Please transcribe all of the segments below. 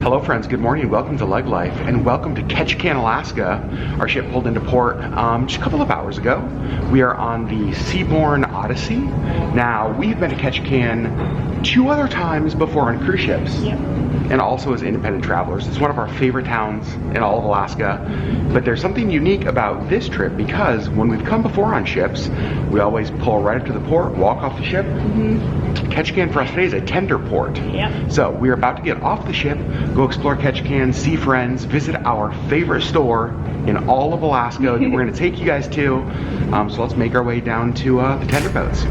Hello friends, good morning, welcome to Leg Life, and welcome to Ketchikan, Alaska. Our ship pulled into port just a couple of hours ago. We are on the Seabourn Odyssey. Now, we've been to Ketchikan 2 other times before on cruise ships, and also as independent travelers. It's one of our favorite towns in all of Alaska, but there's something unique about this trip because when we've come before on ships, we always pull right up to the port, walk off the ship. Ketchikan for us today is a tender port. So we're about to get off the ship, go explore Ketchikan, see friends, visit our favorite store in all of Alaska that we're going to take you guys to. So let's make our way down to the tender boats.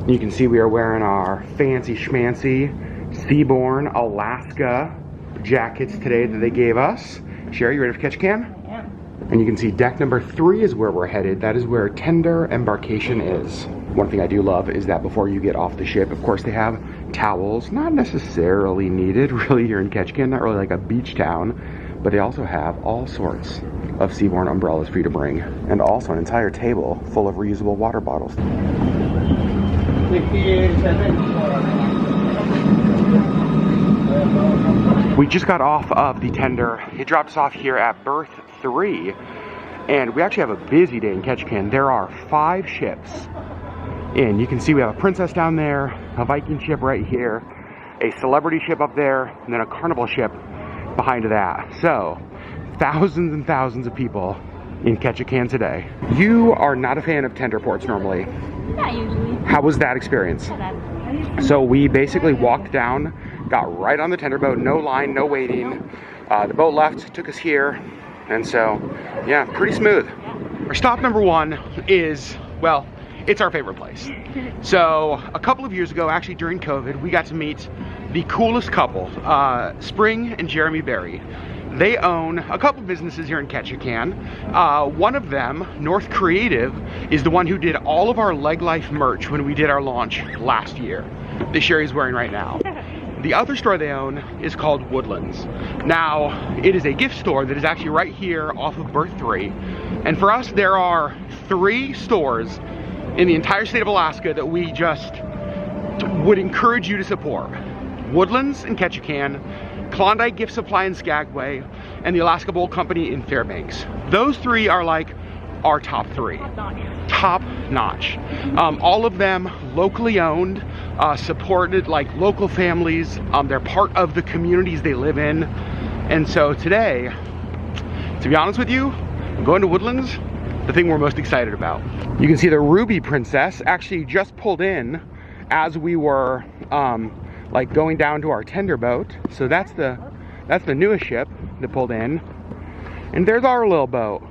You can see we are wearing our fancy schmancy Seabourn, Alaska jackets today that they gave us. Sherry, you ready for Ketchikan? Yeah. And you can see deck number 3 is where we're headed. That is where tender embarkation is. One thing I do love is that before you get off the ship, of course, they have towels. Not necessarily needed really here in Ketchikan, not really like a beach town, but they also have all sorts of Seabourn umbrellas for you to bring, and also an entire table full of reusable water bottles. We just got off of the tender. It dropped us off here at berth 3, and we actually have a busy day in Ketchikan. There are 5 ships, and you can see we have a princess down there, a Viking ship right here, a celebrity ship up there, and then a carnival ship behind that. So thousands and thousands of people in Ketchikan today. You are not a fan of tender ports normally. Not usually. How was that experience? So we basically walked down, got right on the tender boat, no line, no waiting. The boat left, took us here, and so, yeah, pretty smooth. Our stop number 1 is, well, it's our favorite place. So a couple of years ago, actually during COVID, we got to meet the coolest couple, Spring and Jeremy Berry. They own a couple businesses here in Ketchikan. One of them, North Creative, is the one who did all of our Leg Life merch when we did our launch last year. The Sherry's wearing right now. The other store they own is called Woodlands. Now, it is a gift store that is actually right here off of berth 3. And for us, there are 3 stores in the entire state of Alaska that we just would encourage you to support. Woodlands in Ketchikan, Klondike Gift Supply in Skagway, and the Alaska Bowl Company in Fairbanks. Those 3 are like our top 3. Top notch. All of them locally owned, supported like local families. They're part of the communities they live in. And so today, to be honest with you, going to Woodlands, the thing we're most excited about. You can see the Ruby Princess actually just pulled in as we were like going down to our tender boat. So that's the newest ship that pulled in. And there's our little boat,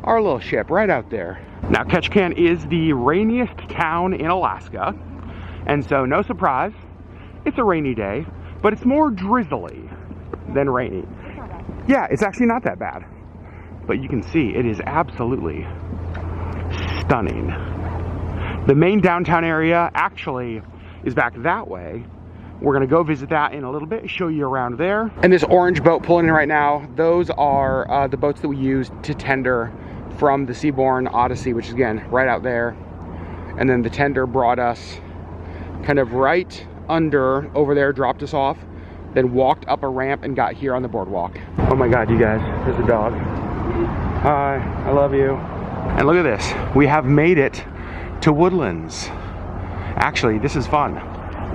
our little ship right out there. Now Ketchikan is the rainiest town in Alaska. And so no surprise, it's a rainy day, but it's more drizzly than rainy. Yeah, it's actually not that bad. But you can see it is absolutely stunning. The main downtown area actually is back that way. We're gonna go visit that in a little bit, show you around there. And this orange boat pulling in right now, those are the boats that we use to tender from the Seabourn Odyssey, which is again, right out there. And then the tender brought us kind of right under over there, dropped us off, then walked up a ramp and got here on the boardwalk. Oh my God, you guys, there's a dog. Hi, I love you. And look at this, we have made it to Woodlands. Actually, this is fun.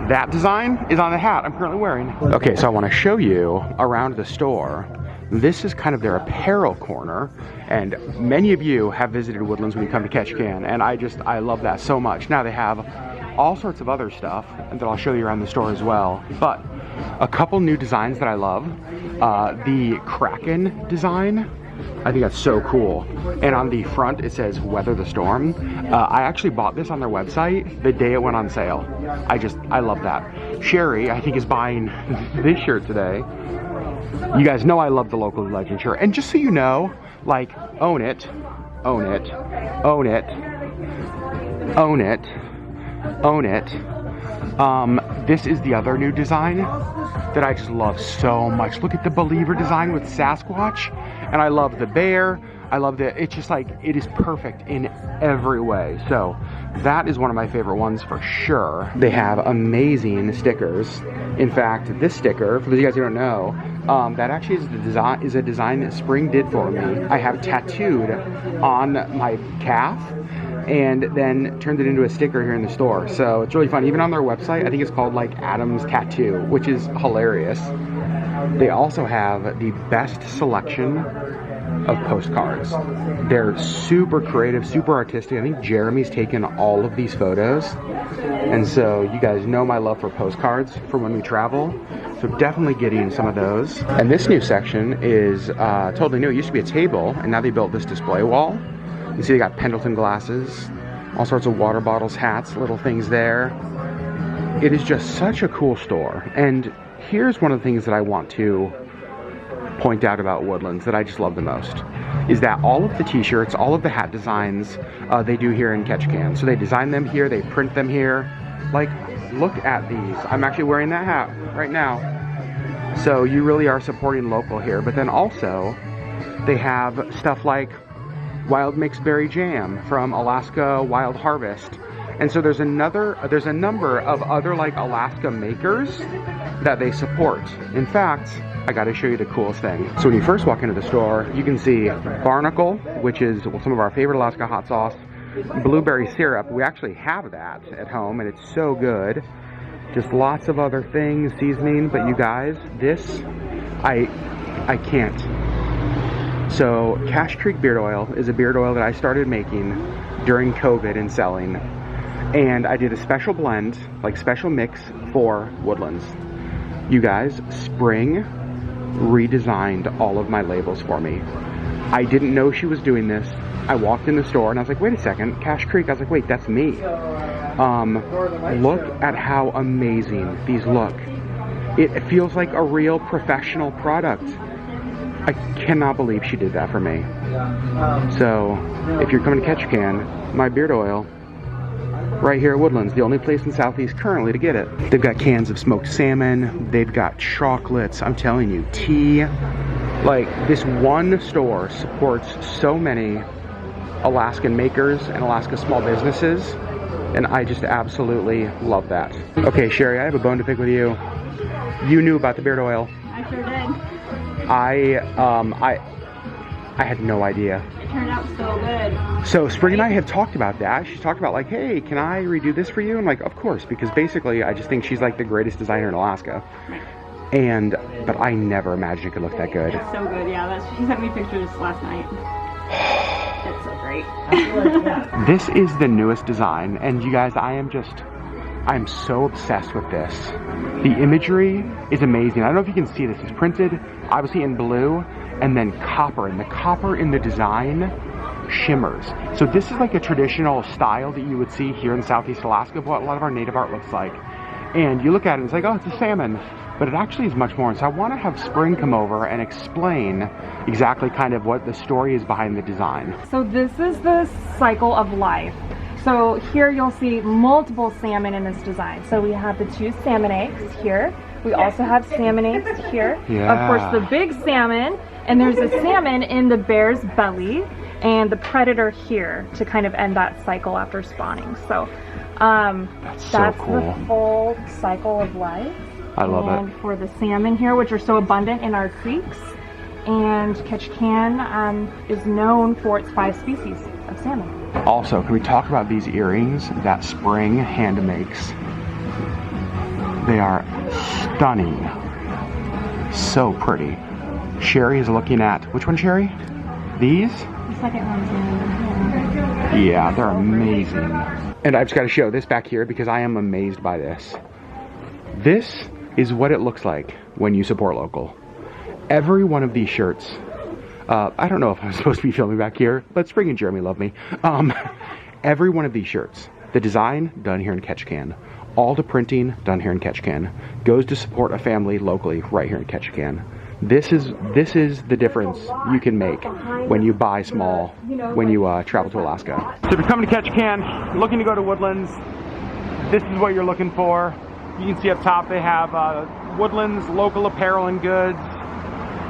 That design is on the hat I'm currently wearing. Okay, so I want to show you around the store. This is kind of their apparel corner, and many of you have visited Woodlands when you come to Ketchikan, and I love that so much. Now they have all sorts of other stuff that I'll show you around the store as well, but a couple new designs that I love. The Kraken design, I think that's so cool. And on the front, it says weather the storm. I actually bought this on their website the day it went on sale. I love that. Sherry, I think, is buying this shirt today. You guys know I love the local legend shirt. And just so you know, like, own it, own it, own it, own it, own it. This is the other new design that I just love so much. Look at the Believer design with Sasquatch. And I love the bear. I love it. It's just like, it is perfect in every way. So that is one of my favorite ones for sure. They have amazing stickers. In fact, this sticker, for those of you guys who don't know, that actually is a design that Spring did for me. I have tattooed on my calf and then turned it into a sticker here in the store. So it's really fun. Even on their website, I think it's called like Adam's Tattoo, which is hilarious. They also have the best selection of postcards. They're super creative, super artistic. I think Jeremy's taken all of these photos. And so you guys know my love for postcards from when we travel. So definitely getting some of those. And this new section is totally new. It used to be a table, and now they built this display wall. You see they got Pendleton glasses, all sorts of water bottles, hats, little things there. It is just such a cool store. And here's one of the things that I want to point out about Woodlands that I just love the most, is that all of the t-shirts, all of the hat designs they do here in Ketchikan. So they design them here, they print them here. Like, look at these. I'm actually wearing that hat right now. So you really are supporting local here. But then also, they have stuff like Wild Mixed Berry Jam from Alaska Wild Harvest. And so there's a number of other like Alaska makers that they support. In fact, I gotta show you the coolest thing. So when you first walk into the store, you can see Barnacle, which is some of our favorite Alaska hot sauce, blueberry syrup. We actually have that at home and it's so good. Just lots of other things, seasoning, but you guys, this, I can't. So Cache Creek beard oil is a beard oil that I started making during COVID and selling. And I did a special blend, like special mix for Woodlands. You guys, Spring redesigned all of my labels for me. I didn't know she was doing this. I walked in the store and I was like, wait a second, Cache Creek. I was like, wait, that's me. Look at how amazing these look. It feels like a real professional product. I cannot believe she did that for me. So, if you're coming to Ketchikan, my beard oil, right here at Woodlands, the only place in Southeast currently to get it. They've got cans of smoked salmon, they've got chocolates, I'm telling you, tea. Like, this one store supports so many Alaskan makers and Alaska small businesses, and I just absolutely love that. Okay, Sherry, I have a bone to pick with you. You knew about the beard oil. I sure did. I had no idea. It turned out so good. So Spring and I have talked about that. She's talked about like, hey, can I redo this for you? I'm like, of course, because basically I just think she's like the greatest designer in Alaska. Right. But I never imagined it could look that good. It's so good, yeah. She sent me pictures last night. It's so great. This is the newest design, and you guys, I'm so obsessed with this. The imagery is amazing. I don't know if you can see this. It's printed obviously in blue and then copper, and the copper in the design shimmers. So this is like a traditional style that you would see here in Southeast Alaska, what a lot of our native art looks like. And you look at it and it's like, oh, it's a salmon. But it actually is much more. And so I want to have Spring come over and explain exactly kind of what the story is behind the design. So this is the cycle of life. So here you'll see multiple salmon in this design. So we have the 2 salmon eggs here. We also have salmon eggs here. Yeah. Of course, the big salmon, and there's a salmon in the bear's belly, and the predator here to kind of end that cycle after spawning. So that's so cool. The full cycle of life. I love it. And for the salmon here, which are so abundant in our creeks, and Ketchikan is known for its 5 species of salmon. Also, can we talk about these earrings that Spring hand makes? They are stunning. So pretty. Sherry is looking at, which one, Sherry? These? The second one's Yeah, they're amazing. And I've just got to show this back here because I am amazed by this. This is what it looks like when you support local. Every one of these shirts, I don't know if I'm supposed to be filming back here, but Spring and Jeremy love me. Every one of these shirts, the design done here in Ketchikan, all the printing done here in Ketchikan, goes to support a family locally right here in Ketchikan. This is the difference you can make when you buy small, when you travel to Alaska. So if you're coming to Ketchikan, looking to go to Woodlands, this is what you're looking for. You can see up top they have Woodlands local apparel and goods.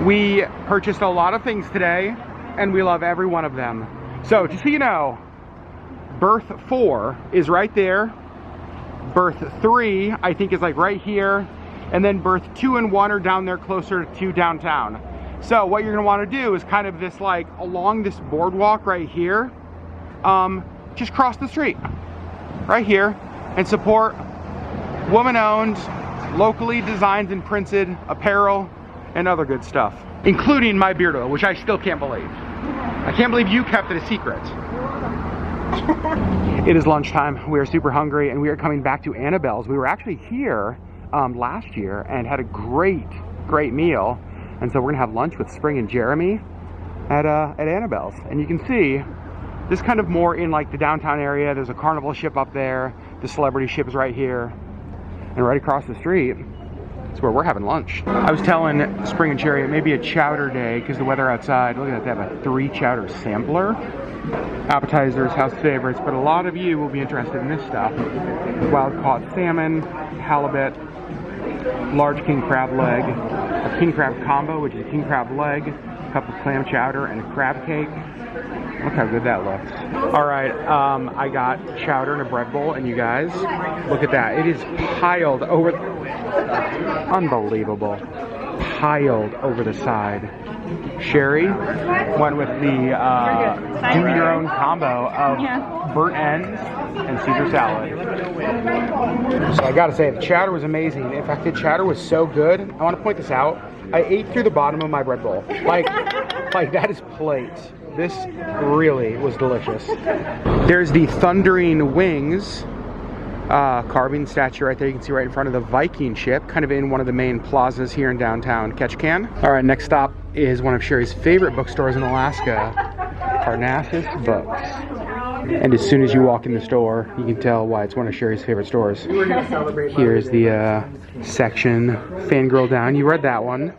We purchased a lot of things today. and we love every one of them. So just so you know, berth 4 is right there. Berth 3, I think, is like right here. And then berth 2 and 1 are down there closer to downtown. So what you're gonna wanna do is kind of this like along this boardwalk right here, just cross the street right here and support woman-owned, locally designed and printed apparel and other good stuff, including my beard oil, which I still can't believe. I can't believe you kept it a secret. It is lunchtime. We are super hungry and we are coming back to Annabelle's. We were actually here last year and had a great meal. And so we're gonna have lunch with Spring and Jeremy at Annabelle's. And you can see this kind of more in like the downtown area. There's a carnival ship up there. The celebrity ship is right here. And right across the street is where we're having lunch. I was telling Spring and Jerry it may be a chowder day because the weather outside. Look at that, they have a 3 chowder sampler. Appetizers, house favorites, but a lot of you will be interested in this stuff. Wild caught salmon, halibut, large king crab leg, a king crab combo, which is a king crab leg, a cup of clam chowder, and a crab cake. Look how good that looks. All right, I got chowder in a bread bowl, and you guys, look at that. It is piled over, unbelievable, piled over the side. Sherry went with the do your own combo of burnt ends and Caesar salad. So I gotta say, the chowder was amazing. In fact, the chowder was so good. I want to point this out. I ate through the bottom of my bread bowl. Like that is plate. This really was delicious. There's the Thundering Wings carving statue right there. You can see right in front of the Viking ship, kind of in one of the main plazas here in downtown Ketchikan. All right, next stop is one of Sherry's favorite bookstores in Alaska, Parnassus Books. And as soon as you walk in the store, you can tell why it's one of Sherry's favorite stores. Here's the section, Fangirl Down. You read that one.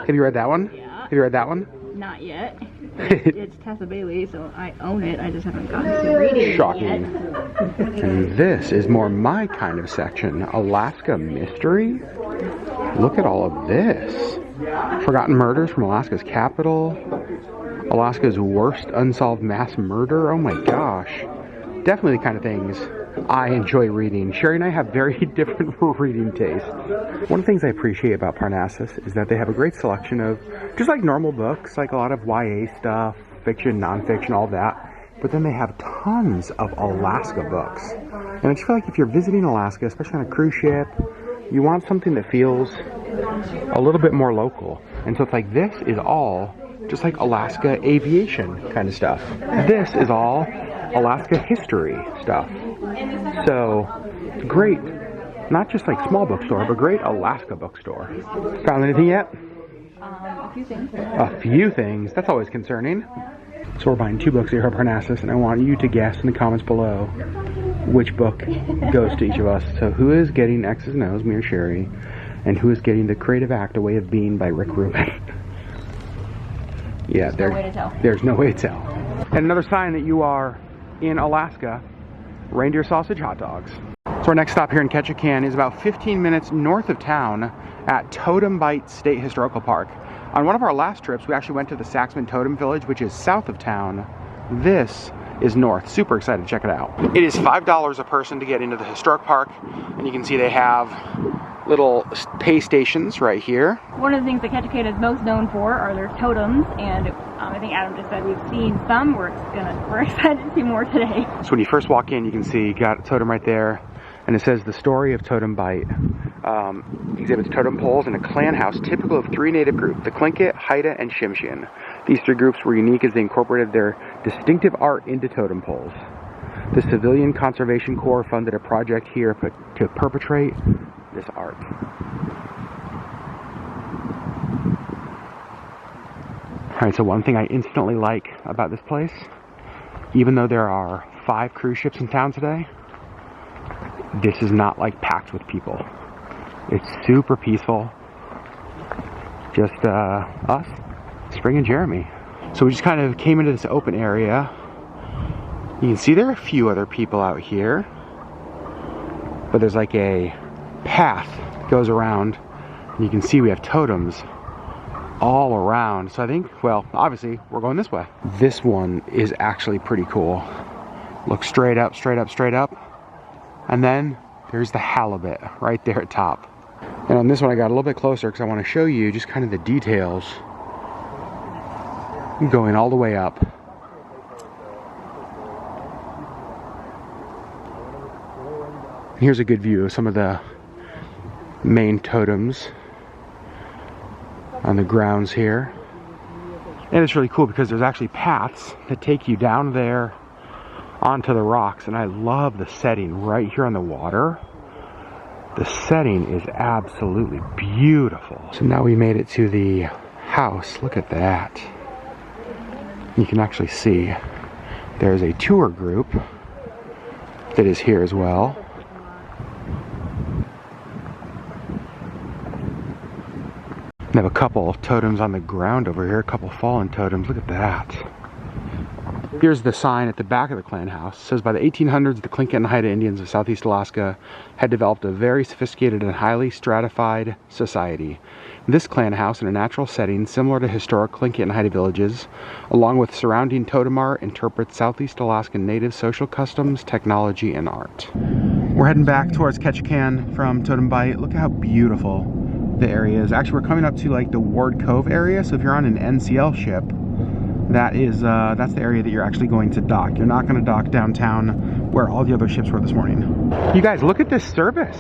Have you read that one? Have you read that one? Not yet. It's Tessa Bailey, so I own it. I just haven't gotten to reading it Shocking. yet. And this is more my kind of section, Alaska Mystery. Look at all of this. Forgotten murders from Alaska's capital. Alaska's worst unsolved mass murder. Oh my gosh. Definitely the kind of things I enjoy reading. Sherry and I have very different reading tastes. One of the things I appreciate about Parnassus is that they have a great selection of just like normal books, like a lot of YA stuff, fiction, nonfiction, all that. But then they have tons of Alaska books. And I just feel like if you're visiting Alaska, especially on a cruise ship, you want something that feels a little bit more local. And so it's like this is all just like Alaska aviation kind of stuff. This is all Alaska history stuff. So great, not just like small bookstore, but great Alaska bookstore. Found anything yet? A few things. A few things. That's always concerning. So we're buying 2 books here at Parnassus, and I want you to guess in the comments below which book goes to each of us. So who is getting X's and O's, me or Sherry, and who is getting The Creative Act, A Way of Being by Rick Rubin? Yeah, There's no way to tell. There's no way to tell. And another sign that you are in Alaska, reindeer sausage hot dogs. So our next stop here in Ketchikan is about 15 minutes north of town at Totem Bight State Historical Park. On one of our last trips, we actually went to the Saxman Totem Village, which is south of town. This is north. Super excited to check it out. It is $5 a person to get into the historic park, and you can see they have little pay stations right here. One of the things that Ketchikan is most known for are their totems, and I think Adam just said we've seen some. We're excited to see more today. So when you first walk in, you can see you got a totem right there, and it says the story of Totem Bight. Exhibits totem poles in a clan house typical of 3 native groups, the Tlingit, Haida, and Tsimshian. These 3 groups were unique as they incorporated their distinctive art into totem poles. The Civilian Conservation Corps funded a project here to perpetrate this art. Alright, so one thing I instantly like about this place, even though there are 5 cruise ships in town today, this is not like packed with people. It's super peaceful. Just us, Spring and Jeremy. So we just kind of came into this open area. You can see there are a few other people out here, but there's like a path that goes around, and you can see we have totems all around. So I think, well, obviously we're going this way. This one is actually pretty cool. Look straight up, straight up, straight up. And then there's the halibut right there at top. And on this one I got a little bit closer because I want to show you just kind of the details going all the way up. Here's a good view of some of the main totems on the grounds here. And it's really cool because there's actually paths that take you down there onto the rocks, and I love the setting right here on the water. The setting is absolutely beautiful. So now we made it to the house. Look at that. You can actually see there's a tour group that is here as well. We have a couple of totems on the ground over here, a couple fallen totems. Look at that. Here's the sign at the back of the clan house. It says, by the 1800s, the Tlingit and Haida Indians of Southeast Alaska had developed a very sophisticated and highly stratified society. This clan house, in a natural setting similar to historic Tlingit and Haida villages, along with surrounding totem art, interprets Southeast Alaskan native social customs, technology, and art. We're heading back towards Ketchikan from Totem Bight. Look at how beautiful the area is. Actually, we're coming up to like the Ward Cove area, so if you're on an NCL ship, that's the area that you're actually going to dock. You're not going to dock downtown where all the other ships were this morning. You guys, look at this service.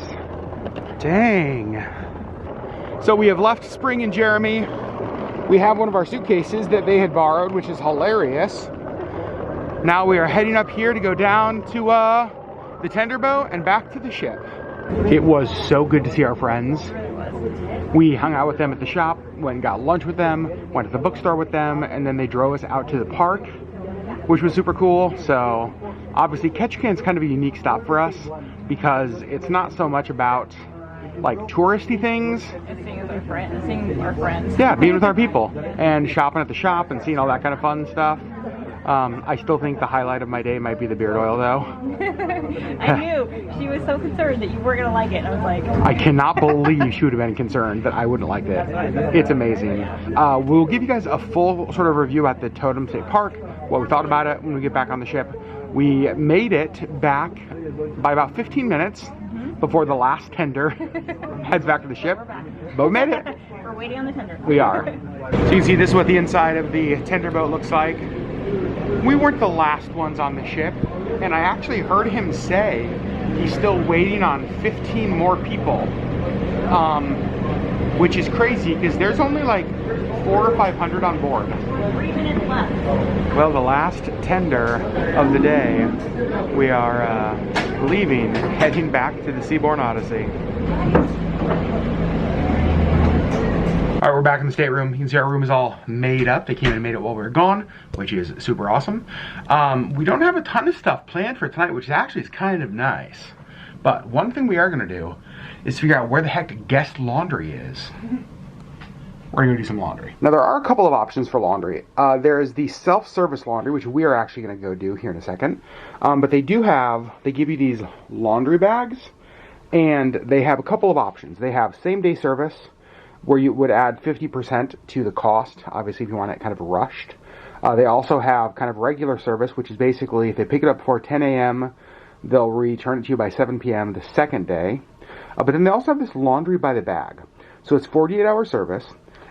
Dang. So we have left Spring and Jeremy. We have one of our suitcases that they had borrowed, which is hilarious. Now we are heading up here to go down to the tender boat and back to the ship. It was so good to see our friends. We hung out with them at the shop, went and got lunch with them, went to the bookstore with them, and then they drove us out to the park, which was super cool. So obviously Ketchikan's kind of a unique stop for us because it's not so much about like touristy things. And seeing our friends. Yeah, being with our people and shopping at the shop and seeing all that kind of fun stuff. I still think the highlight of my day might be the beard oil though. I knew. She was so concerned that you weren't going to like it. I was like... I cannot believe she would have been concerned that I wouldn't like it. It's amazing. We'll give you guys a full sort of review at the Totem State Park, what we thought about it when we get back on the ship. We made it back by about 15 minutes before the last tender heads back to the ship. But we made it. We're waiting on the tender. We are. So you can see this is what the inside of the tender boat looks like. We weren't the last ones on the ship, and I actually heard him say he's still waiting on 15 more people, which is crazy because there's only like 400 or 500 on board. 3 minutes left. Well, the last tender of the day, we are leaving, heading back to the Seabourn Odyssey. All right, we're back in the stateroom. You can see our room is all made up. They came and made it while we were gone, which is super awesome. We don't have a ton of stuff planned for tonight, which actually is kind of nice. But one thing we are gonna do is figure out where the heck guest laundry is. We're gonna do some laundry. Now there are a couple of options for laundry. There is the self-service laundry, which we are actually gonna go do here in a second. But they give you these laundry bags, and they have a couple of options. They have same-day service, where you would add 50% to the cost, obviously if you want it kind of rushed. They also have kind of regular service, which is basically if they pick it up before 10 a.m., they'll return it to you by 7 p.m. the second day. But then they also have this laundry by the bag. So it's 48-hour service,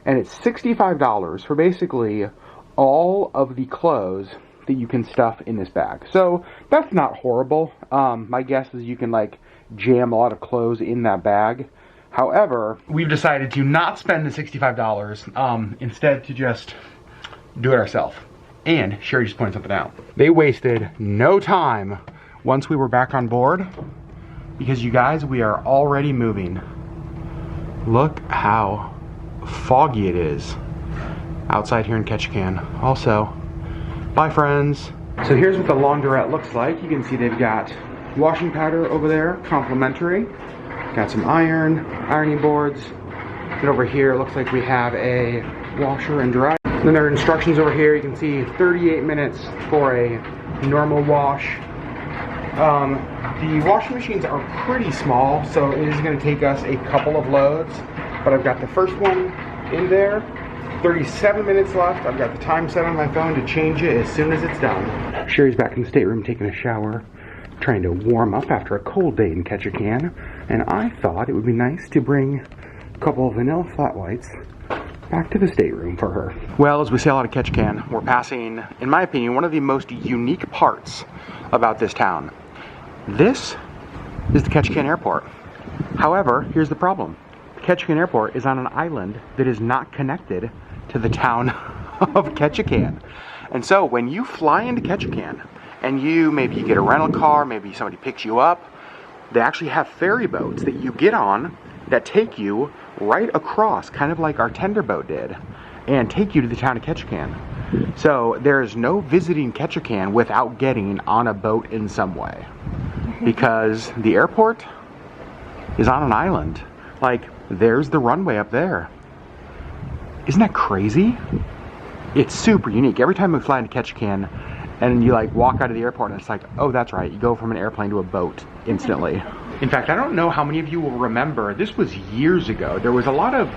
and it's $65 for basically all of the clothes that you can stuff in this bag. So that's not horrible. My guess is you can like jam a lot of clothes in that bag. However, we've decided to not spend the $65, instead to just do it ourselves. And Sherry just pointed something out. They wasted no time once we were back on board, because you guys, we are already moving. Look how foggy it is outside here in Ketchikan. Also, bye friends. So here's what the laundrette looks like. You can see they've got washing powder over there, complimentary. Got some ironing boards. And over here, it looks like we have a washer and dryer. And then there are instructions over here. You can see 38 minutes for a normal wash. The washing machines are pretty small, so it is going to take us a couple of loads. But I've got the first one in there. 37 minutes left. I've got the time set on my phone to change it as soon as it's done. Sherry's back in the stateroom taking a shower, trying to warm up after a cold day in Ketchikan, and I thought it would be nice to bring a couple of vanilla flat whites back to the stateroom for her. Well, as we sail out of Ketchikan, we're passing, in my opinion, one of the most unique parts about this town. This is the Ketchikan Airport. However, here's the problem. The Ketchikan Airport is on an island that is not connected to the town of Ketchikan. And so when you fly into Ketchikan and maybe you get a rental car, maybe somebody picks you up, they actually have ferry boats that you get on that take you right across, kind of like our tender boat did, and take you to the town of Ketchikan. So there is no visiting Ketchikan without getting on a boat in some way, because the airport is on an island. Like, there's the runway up there. Isn't that crazy? It's super unique. Every time we fly into Ketchikan and you like walk out of the airport and it's like, oh, that's right, you go from an airplane to a boat instantly. In fact, I don't know how many of you will remember, this was years ago. There was a lot of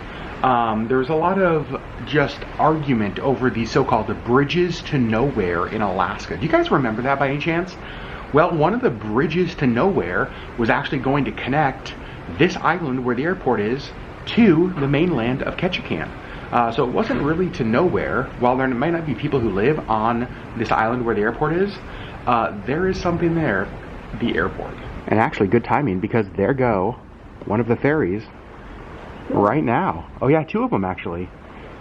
just argument over the so-called bridges to nowhere in Alaska. Do you guys remember that by any chance? Well, one of the bridges to nowhere was actually going to connect this island where the airport is to the mainland of Ketchikan. So it wasn't really to nowhere. While there might not be people who live on this island where the airport is, there is something there, the airport. And actually good timing, because there go one of the ferries right now. Oh yeah, two of them actually.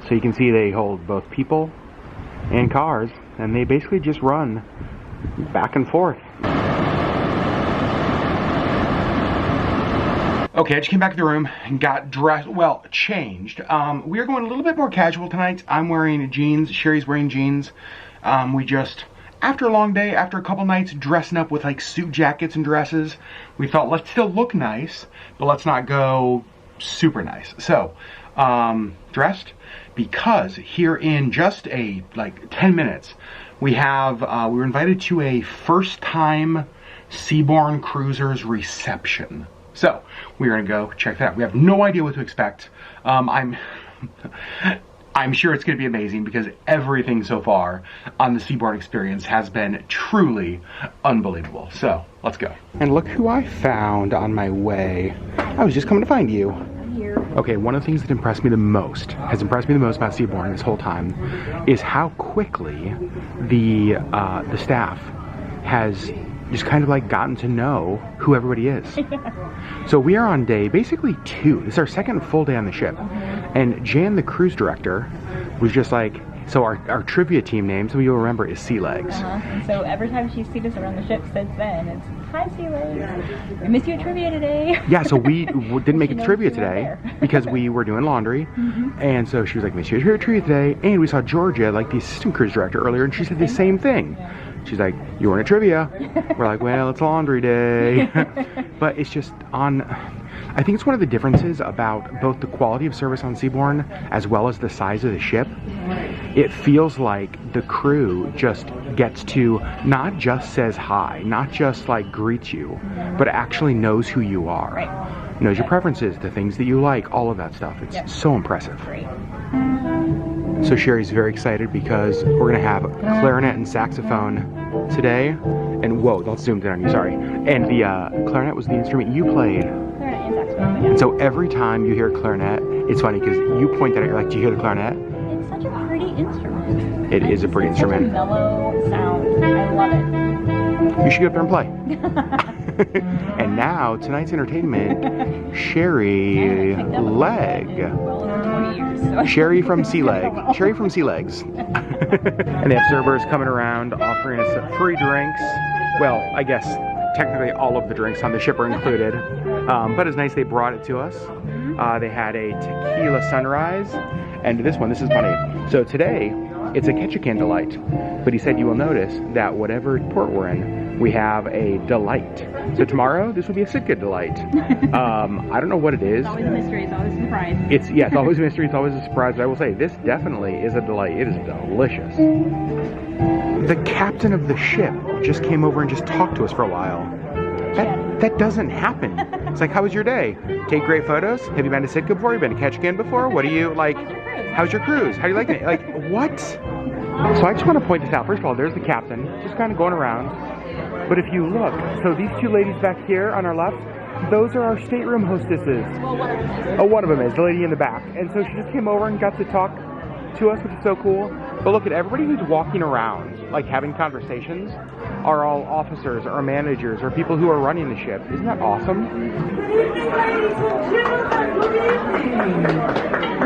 So you can see they hold both people and cars, and they basically just run back and forth. Okay, I just came back to the room and got dressed, well, changed. We are going a little bit more casual tonight. I'm wearing jeans, Sherry's wearing jeans. We just, after a long day, after a couple nights dressing up with like suit jackets and dresses, we thought let's still look nice, but let's not go super nice. So, dressed, because here in just like 10 minutes, we were invited to a first time Seabourn Cruisers reception. So, we're gonna go check that out. We have no idea what to expect. I'm sure it's gonna be amazing, because everything so far on the Seabourn experience has been truly unbelievable. So, let's go. And look who I found on my way. I was just coming to find you. I'm here. Okay, one of the things that has impressed me the most about Seabourn this whole time is how quickly the staff has just kind of like gotten to know who everybody is. So we are on day basically 2. This is our second full day on the ship. And Jan, the cruise director, was just like, so our trivia team name, some of you'll remember, is Sea Legs. And so every time she's seen us around the ship since then, it's, hi Sea Legs, we missed you at trivia today. Yeah, so we didn't make it to trivia today because we were doing laundry. And so she was like, missed you at trivia today. And we saw Georgia, like the assistant cruise director, earlier, and she said the same thing. Yeah. She's like, you weren't at trivia. We're like, well, it's laundry day. But it's just I think it's one of the differences about both the quality of service on Seabourn as well as the size of the ship. It feels like the crew just gets to, not just says hi, not just like greets you, but actually knows who you are. Right. Knows your preferences, the things that you like, all of that stuff. It's so impressive. Great. So Sherry's very excited because we're gonna have clarinet and saxophone today. And whoa, don't zoom in on you, sorry. And the clarinet was the instrument you played. Clarinet and saxophone, yeah. And so every time you hear clarinet, it's funny because you point at it, you're like, do you hear the clarinet? It's such a pretty instrument. It is a pretty instrument. Such a mellow sound. I love it. You should go up there and play. And now, tonight's entertainment, Sherry Leg. Well over 20 years. So Sherry from Sea Leg. Sherry from Sea Legs. And they have servers coming around offering us free drinks. Well, I guess technically all of the drinks on the ship are included. But it's nice they brought it to us. They had a tequila sunrise. And this is funny. So today, it's a Ketchikan delight. But he said you will notice that whatever port we're in, we have a delight. So tomorrow, this will be a Sitka delight. I don't know what it is. It's always a mystery, it's always a surprise. It's always a mystery, it's always a surprise. But I will say, this definitely is a delight. It is delicious. The captain of the ship just came over and just talked to us for a while. That doesn't happen It's like, how was your day? Take great photos. Have you been to Sitka before? Have you been to Ketchikan before? What do you like? How's your cruise? How do you like it? Like, what? So I just want to point this out. First of all, there's the captain, just kind of going around. But if you look, so these two ladies back here on our left, those are our stateroom hostesses. Oh, one of them is, the lady in the back. And so she just came over and got to talk to us, which is so cool. But look at everybody who's walking around, like having conversations, are all officers or managers or people who are running the ship. Isn't that awesome? Good evening, ladies and gentlemen. Good evening.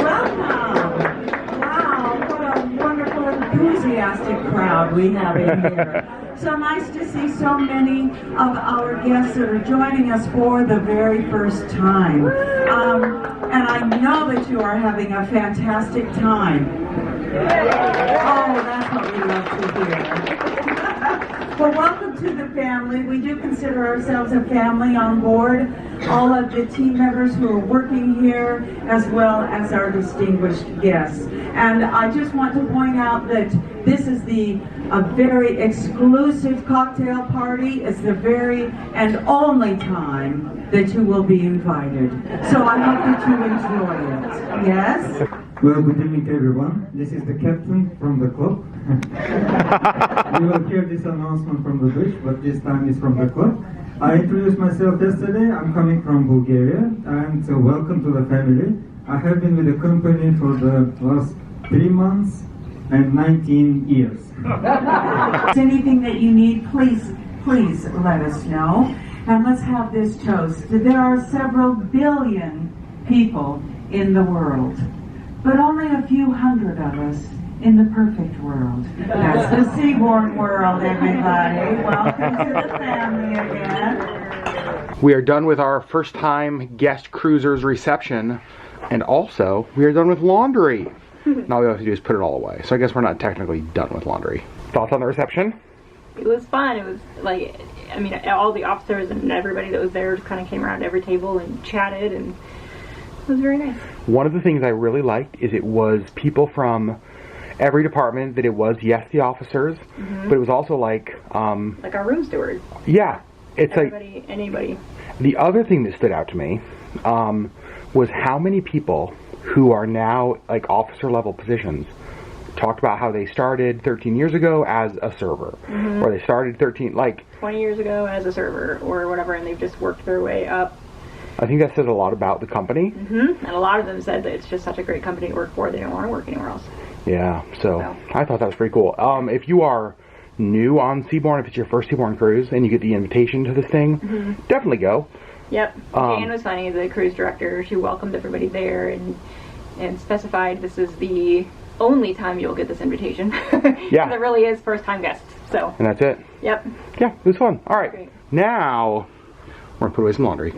Welcome. Wow, what a wonderful, enthusiastic crowd we have in here. So nice to see so many of our guests that are joining us for the very first time. And I know that you are having a fantastic time. Oh, that's what we love to hear. Well, welcome to the family. We do consider ourselves a family on board. All of the team members who are working here, as well as our distinguished guests. And I just want to point out that this is a very exclusive cocktail party. It's the very and only time that you will be invited. So I hope that you enjoy it. Yes? Well, good evening everyone. This is the captain from the club. You will hear this announcement from the bridge, but this time is from the club. I introduced myself yesterday. I'm coming from Bulgaria, and welcome to the family. I have been with the company for the last 3 months and 19 years. Anything that you need, please let us know. And let's have this toast. There are several billion people in the world, but only a few hundred of us in the perfect world. That's the Seabourn world, everybody. Welcome to the family again. We are done with our first time guest cruisers reception, and also we are done with laundry. Now all we have to do is put it all away. So I guess we're not technically done with laundry. Thoughts on the reception? It was fun. It was like, I mean, all the officers and everybody that was there just kind of came around every table and chatted, and it was very nice. One of the things I really liked is it was people from every department. That it was, yes, the officers, but it was also like our room steward. Yeah, it's everybody, like anybody. The other thing that stood out to me was how many people who are now like officer level positions talked about how they started 13 years ago as a server, or they started 20 years ago as a server or whatever, and they've just worked their way up. I think that says a lot about the company. And a lot of them said that it's just such a great company to work for, they don't want to work anywhere else. Yeah, so I thought that was pretty cool. If you are new on Seabourn, if it's your first Seabourn cruise and you get the invitation to this thing, definitely go. Yep. Jan was funny, the cruise director. She welcomed everybody there and specified this is the only time you'll get this invitation. Yeah. It really is first time guests. So. And that's it. Yep. Yeah, it was fun. All right. Great. Now we're gonna put away some laundry.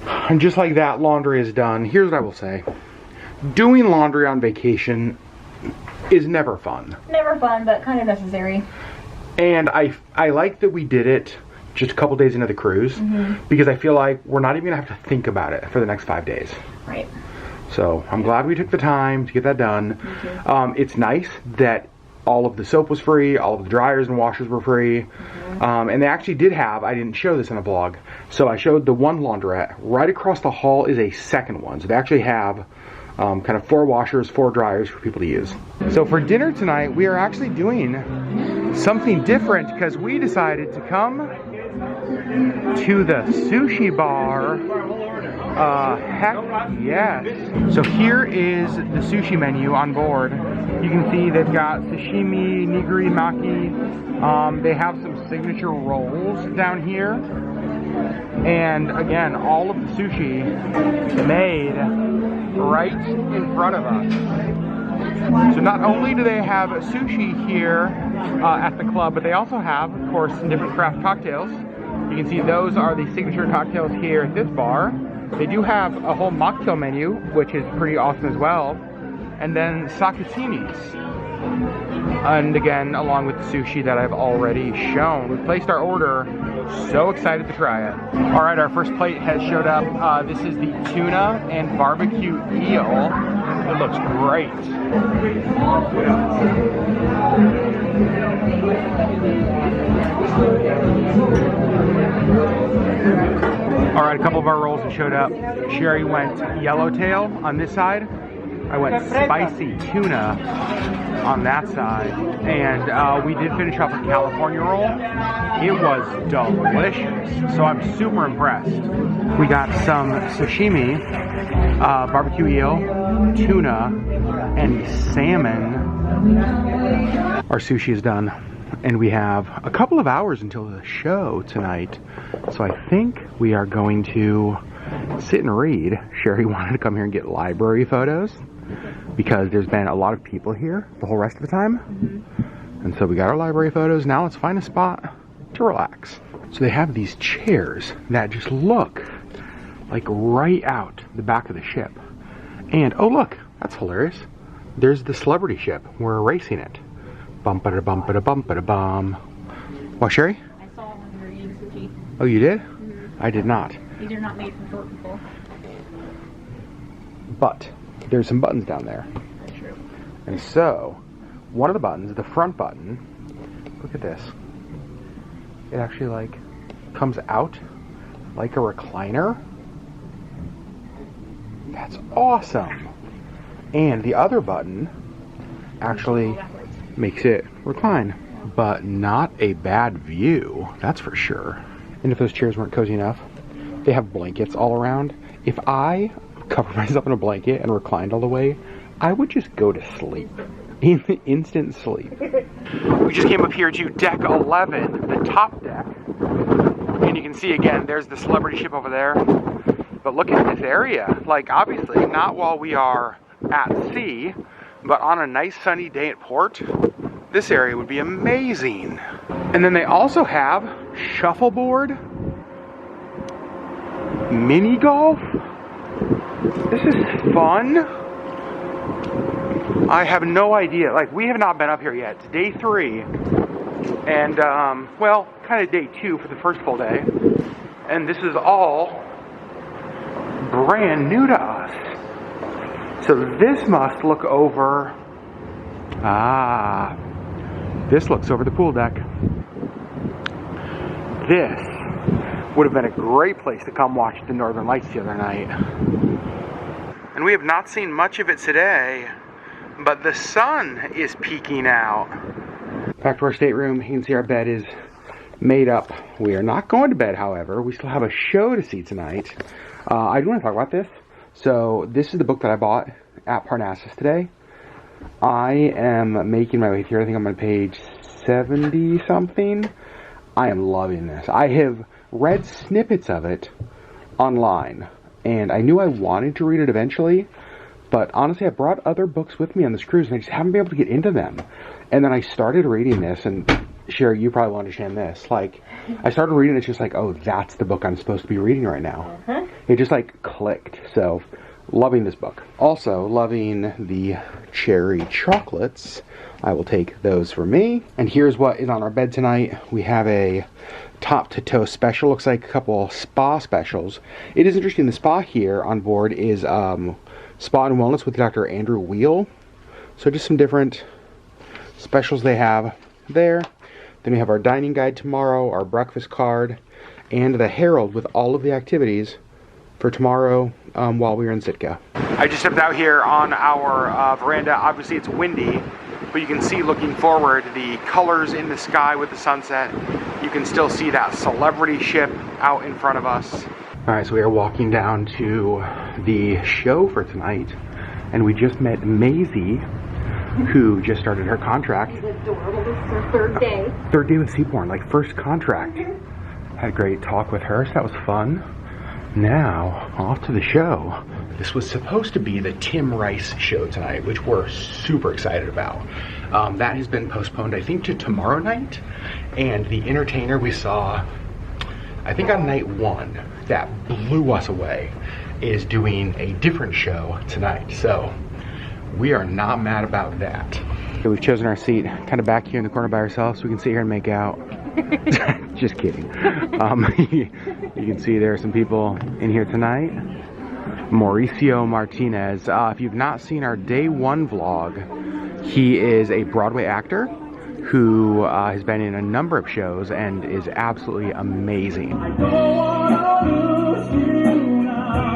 And just like that, laundry is done. Here's what I will say. Doing laundry on vacation is never fun. Never fun, but kind of necessary. And I like that we did it just a couple days into the cruise, because I feel like we're not even gonna have to think about it for the next 5 days. Right. So I'm glad we took the time to get that done. It's nice that all of the soap was free, all of the dryers and washers were free, and they actually did have, I didn't show this in a vlog, so I showed the one laundrette. Right across the hall is a second one, so they actually have kind of 4 washers, 4 dryers for people to use. So for dinner tonight, we are actually doing something different because we decided to come to the sushi bar. Heck yes. So here is the sushi menu on board. You can see they've got sashimi, nigiri, maki. They have some signature rolls down here. And again, all of the sushi made right in front of us. So not only do they have sushi here at the club, but they also have, of course, some different craft cocktails. You can see those are the signature cocktails here at this bar. They do have a whole mocktail menu, which is pretty awesome as well. And then sakutinis. And again, along with the sushi that I've already shown. We placed our order, so excited to try it. All right, our first plate has showed up. This is the tuna and barbecue eel. It looks great. All right, a couple of our rolls have showed up. Sherry went yellowtail on this side. I went spicy tuna on that side. And we did finish off a California roll. It was delicious. So I'm super impressed. We got some sashimi, barbecue eel, tuna, and salmon. Our sushi is done. And we have a couple of hours until the show tonight. So I think we are going to sit and read. Sherry wanted to come here and get library photos because there's been a lot of people here the whole rest of the time. And so we got our library photos. Now let's find a spot to relax. So they have these chairs that just look like right out the back of the ship. And oh look, that's hilarious. There's the celebrity ship. We're racing it. Bum-ba-da-bum-ba-da-bum-ba-da-bum. What, Sherry? I saw one when we were eating sushi. Oh, you did? I did not. These are not made for short people. But there's some buttons down there. True. And so, one of the buttons, the front button, look at this. It actually like comes out like a recliner. That's awesome. And the other button actually makes it recline, but not a bad view, that's for sure. And if those chairs weren't cozy enough, they have blankets all around. If I covered myself in a blanket and reclined all the way, I would just go to sleep. Instant sleep. We just came up here to deck 11, the top deck. And you can see again, there's the celebrity ship over there. But look at this area. Like obviously not while we are at sea, but on a nice sunny day at port, this area would be amazing. And then they also have shuffleboard, mini golf. This is fun. I have no idea. Like, we have not been up here yet. It's day 3. And, well, kind of day 2 for the first full day. And this is all brand new to us. So this must look over, this looks over the pool deck. This would have been a great place to come watch the Northern Lights the other night. And we have not seen much of it today, but the sun is peeking out. Back to our stateroom, you can see our bed is made up. We are not going to bed, however. We still have a show to see tonight. I do want to talk about this. So this is the book that I bought at Parnassus today. I am making my way through. I think I'm on page 70 something. I am loving this. I have read snippets of it online, and I knew I wanted to read it eventually, but honestly I brought other books with me on this cruise and I just haven't been able to get into them. And then I started reading this, and Sherry, you probably will understand this. Like, I started reading it, it's just like, oh, that's the book I'm supposed to be reading right now. It just like clicked. So, loving this book. Also, loving the cherry chocolates. I will take those for me. And here's what is on our bed tonight. We have a top to toe special. Looks like a couple spa specials. It is interesting, the spa here on board is Spa and Wellness with Dr. Andrew Wheel. So just some different specials they have there. Then we have our dining guide tomorrow, our breakfast card, and the Herald with all of the activities for tomorrow while we are in Sitka. I just stepped out here on our veranda. Obviously it's windy, but you can see looking forward the colors in the sky with the sunset. You can still see that celebrity ship out in front of us. All right, so we are walking down to the show for tonight, and we just met Maisie, who just started her contract. She's adorable. This is her 3rd day. 3rd day with Seabourn, like first contract. Had a great talk with her, so that was fun. Now, off to the show. This was supposed to be the Tim Rice show tonight, which we're super excited about. That has been postponed, I think, to tomorrow night. And the entertainer we saw, I think on night 1, that blew us away, is doing a different show tonight. So, we are not mad about that. So we've chosen our seat kind of back here in the corner by ourselves so we can sit here and make out. Just kidding. You can see there are some people in here tonight. Mauricio Martinez. If you've not seen our day one vlog, he is a Broadway actor who has been in a number of shows and is absolutely amazing. I don't wanna lose you now.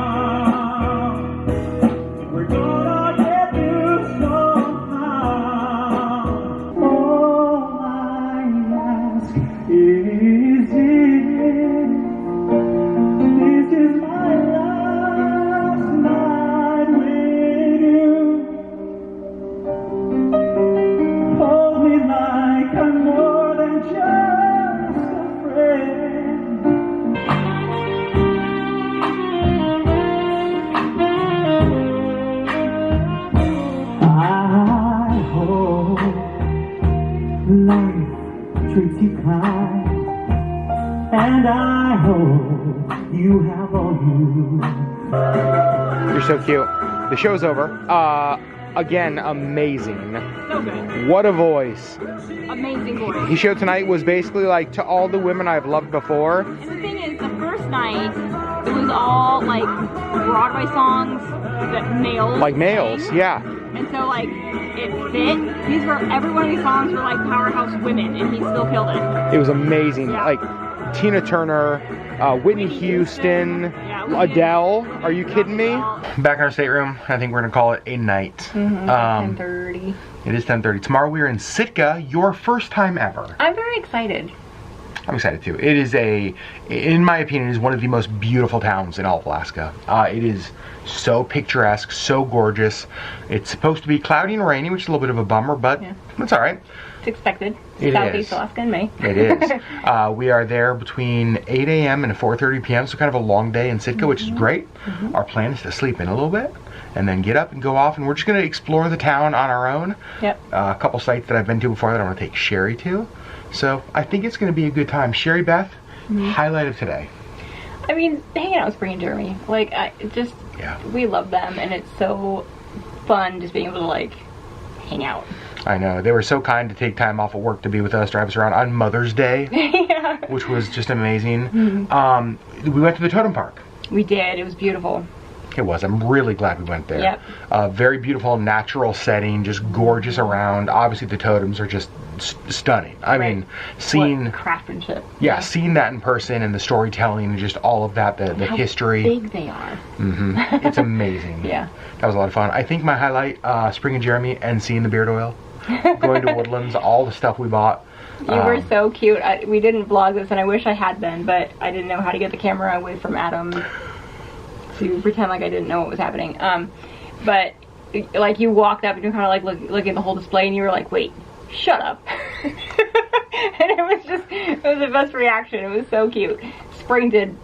We're gonna get through somehow. All I ask is this is my last night with you. Hold me like I'm more than just a friend. I hope life treats you kind, and I hope you have all you. You're so cute. The show's over. Again, amazing. So good. What a voice. Amazing voice. His show tonight was basically like to all the women I've loved before. And the thing is, the first night, it was all like Broadway songs that males Like males, sang. yeah. And so like, it fit. Every one of these songs were like powerhouse women, and he still killed it. It was amazing. Yeah. Like Tina Turner, Whitney Houston, Adele. Are you kidding me? Back in our stateroom. I think we're gonna call it a night. 10:30. It is 10:30. Tomorrow we are in Sitka. Your first time ever. I'm very excited. I'm excited too. It is in my opinion, it is one of the most beautiful towns in all of Alaska. It is so picturesque, so gorgeous. It's supposed to be cloudy and rainy, which is a little bit of a bummer, but it's all right. It's expected. It Southeast is. Alaska in May. It is. We are there between 8 a.m. and 4:30 p.m., so kind of a long day in Sitka, which is great. Our plan is to sleep in a little bit and then get up and go off, and we're just going to explore the town on our own. Yep. A couple sites that I've been to before that I want to take Sherry to. So I think it's going to be a good time. Sherry Beth, highlight of today. I mean, hanging out with Spring and Jeremy. Like, we love them, and it's so fun just being able to, like, hang out. I know. They were so kind to take time off of work to be with us, drive us around on Mother's Day, Yeah. which was just amazing. We went to the Totem Park. We did. It was beautiful. It was. I'm really glad we went there. Yep. Very beautiful natural setting, just gorgeous around. Obviously the totems are just stunning. I mean, seeing What craftsmanship. seeing that in person and the storytelling and just all the How history. big they are. It's amazing. Yeah. That was a lot of fun. I think my highlight, Spring and Jeremy and seeing the beard oil. Going to Woodlands, all the stuff we bought. You were so cute. We didn't vlog this, and I wish I had been, but I didn't know how to get the camera away from Adam to pretend like I didn't know what was happening. But like you walked up and you kind of like looking at the whole display, and you were like, "Wait, shut up!" And it was the best reaction. It was so cute. Spring did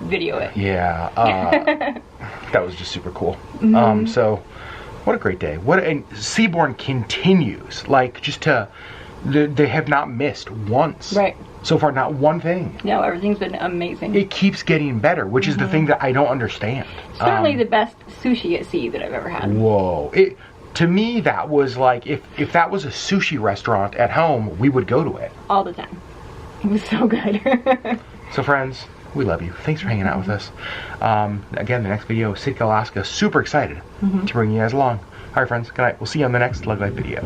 video it. Yeah, that was just super cool. So, what a great day. And Seabourn continues, like, they have not missed once. Right. So far, not one thing. No, everything's been amazing. It keeps getting better, which is the thing that I don't understand. Certainly the best sushi at sea that I've ever had. Whoa. To me, that was like, if that was a sushi restaurant at home, we would go to it. All the time. It was so good. So friends, we love you. Thanks for hanging out with us. Again, the next video, Sitka, Alaska. Super excited to bring you guys along. All right, friends. Good night. We'll see you on the next Lug Life video.